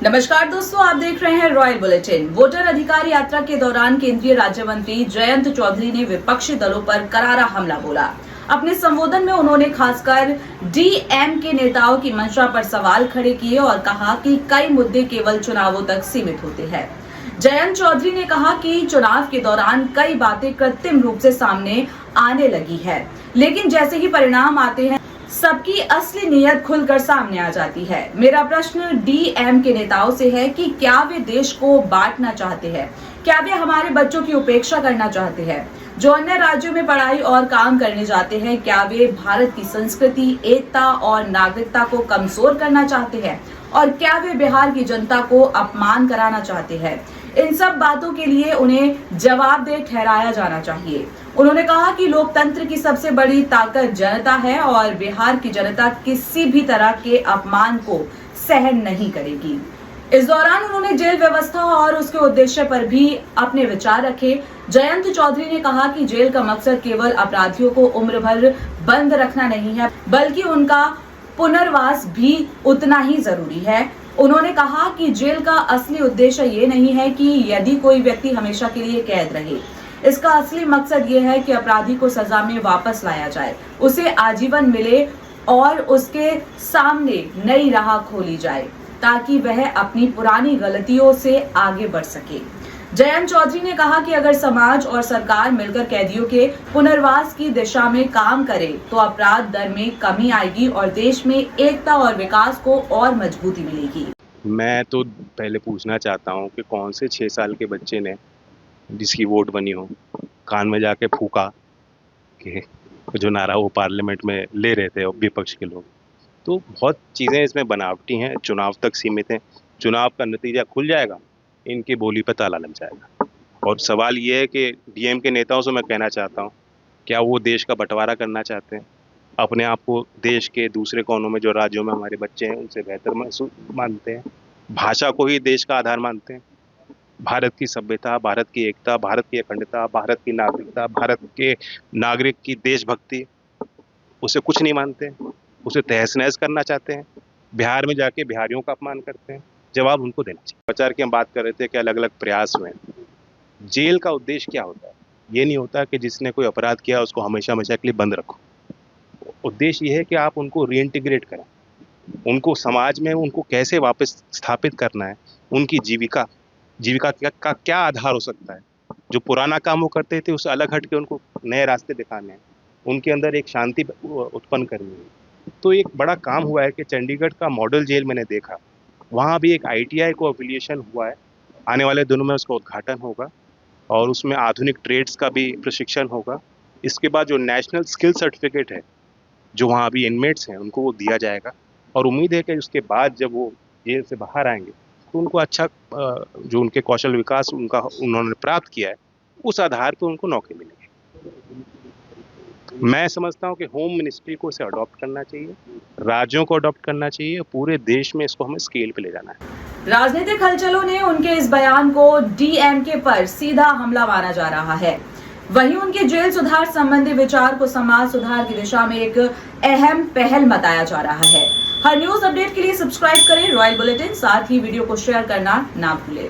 नमस्कार दोस्तों, आप देख रहे हैं रॉयल बुलेटिन। वोटर अधिकार यात्रा के दौरान केंद्रीय राज्य मंत्री जयंत चौधरी ने विपक्षी दलों पर करारा हमला बोला। अपने संबोधन में उन्होंने खासकर डीएम के नेताओं की मंशा पर सवाल खड़े किए और कहा कि कई मुद्दे केवल चुनावों तक सीमित होते हैं। जयंत चौधरी ने कहा कि चुनाव के दौरान कई बातें कृत्रिम रूप से सामने आने लगी है, लेकिन जैसे ही परिणाम आते हैं सबकी असली नीयत खुलकर सामने आ जाती है। मेरा प्रश्न डीएम के नेताओं से है कि क्या वे देश को बांटना चाहते हैं? क्या वे हमारे बच्चों की उपेक्षा करना चाहते हैं जो अन्य राज्यों में पढ़ाई और काम करने जाते हैं? क्या वे भारत की संस्कृति, एकता और नागरिकता को कमजोर करना चाहते हैं? और क्या वे बिहार की जनता को अपमान कराना चाहते हैं? इन सब बातों के लिए उन्हें जवाबदेह ठहराया जाना चाहिए। उन्होंने कहा कि लोकतंत्र की सबसे बड़ी ताकत जनता है और बिहार की जनता किसी भी तरह के अपमान को सहन नहीं करेगी। इस दौरान उन्होंने जेल व्यवस्था और उसके उद्देश्य पर भी अपने विचार रखे। जयंत चौधरी ने कहा कि जेल का मकसद केवल अपराधियों को उम्र भर बंद रखना नहीं है, बल्कि उनका पुनर्वास भी उतना ही जरूरी है। उन्होंने कहा कि जेल का असली उद्देश्य ये नहीं है कि यदि कोई व्यक्ति हमेशा के लिए कैद रहे। इसका असली मकसद ये है कि अपराधी को सजा में वापस लाया जाए, उसे आजीवन मिले और उसके सामने नई राह खोली जाए ताकि वह अपनी पुरानी गलतियों से आगे बढ़ सके। जयंत चौधरी ने कहा कि अगर समाज और सरकार मिलकर कैदियों के पुनर्वास की दिशा में काम करे तो अपराध दर में कमी आएगी और देश में एकता और विकास को और मजबूती मिलेगी। मैं तो पहले पूछना चाहता हूँ कि कौन से 6 साल के बच्चे ने जिसकी वोट बनी हो कान में जाके फूका कि जो नारा वो पार्लियामेंट में ले रहे थे विपक्ष के लोग। तो बहुत चीज़ें इसमें बनावटी हैं, चुनाव तक सीमित हैं। चुनाव का नतीजा खुल जाएगा, इनकी बोली पर ताला लग जाएगा। और सवाल ये है कि डीएम के नेताओं से मैं कहना चाहता हूँ, क्या वो देश का बंटवारा करना चाहते हैं? अपने आप को देश के दूसरे कोनों में जो राज्यों में हमारे बच्चे हैं उनसे बेहतर महसूस मानते हैं? भाषा को ही देश का आधार मानते हैं? भारत की सभ्यता, भारत की एकता, भारत की अखंडता, भारत की नागरिकता, भारत के नागरिक की देशभक्ति, उसे कुछ नहीं मानते? उसे तहस-नहस करना चाहते हैं? बिहार में जाके बिहारियों का अपमान करते हैं? जवाब उनको देना चाहिए। प्रचार की हम बात कर रहे थे कि अलग-अलग प्रयास हुए। जेल का उद्देश्य क्या होता है? ये नहीं होता कि जिसने कोई अपराध किया उसको हमेशा-हमेशा के लिए बंद रखो। उद्देश्य ये है कि आप उनको रीइंटीग्रेट करें, उनको समाज में उनको कैसे वापस स्थापित करना है, उनकी जीविका का क्या आधार हो सकता है। जो पुराना काम वो करते थे उससे अलग हट के उनको नए रास्ते दिखाने हैं, उनके अंदर एक शांति उत्पन्न करनी है। तो एक बड़ा काम हुआ है कि चंडीगढ़ का मॉडल जेल मैंने देखा, वहाँ भी एक ITI को एफिलिएशन हुआ है। आने वाले दिनों में उसका उद्घाटन होगा और उसमें आधुनिक ट्रेड्स का भी प्रशिक्षण होगा। इसके बाद जो नेशनल स्किल सर्टिफिकेट है, जो वहाँ अभी इनमेट्स हैं उनको वो दिया जाएगा और उम्मीद है कि उसके बाद जब वो जेल से बाहर आएंगे तो उनको अच्छा जो उनके कौशल विकास उन्होंने प्राप्त किया है उस आधार पर उनको नौकरी मिलेगी। मैं समझता हूँ कि होम मिनिस्ट्री को इसे अडॉप्ट करना चाहिए, राज्यों को अडॉप्ट करना चाहिए, पूरे देश में इसको हमें स्केल पे ले जाना है। राजनीतिक हलचलों ने उनके इस बयान को डीएमके पर सीधा हमला माना जा रहा है। वहीं उनके जेल सुधार संबंधी विचार को समाज सुधार की दिशा में एक अहम पहल बताया जा रहा है। हर न्यूज अपडेट के लिए सब्सक्राइब करें रॉयल बुलेटिन, साथ ही वीडियो को शेयर करना ना भूलें।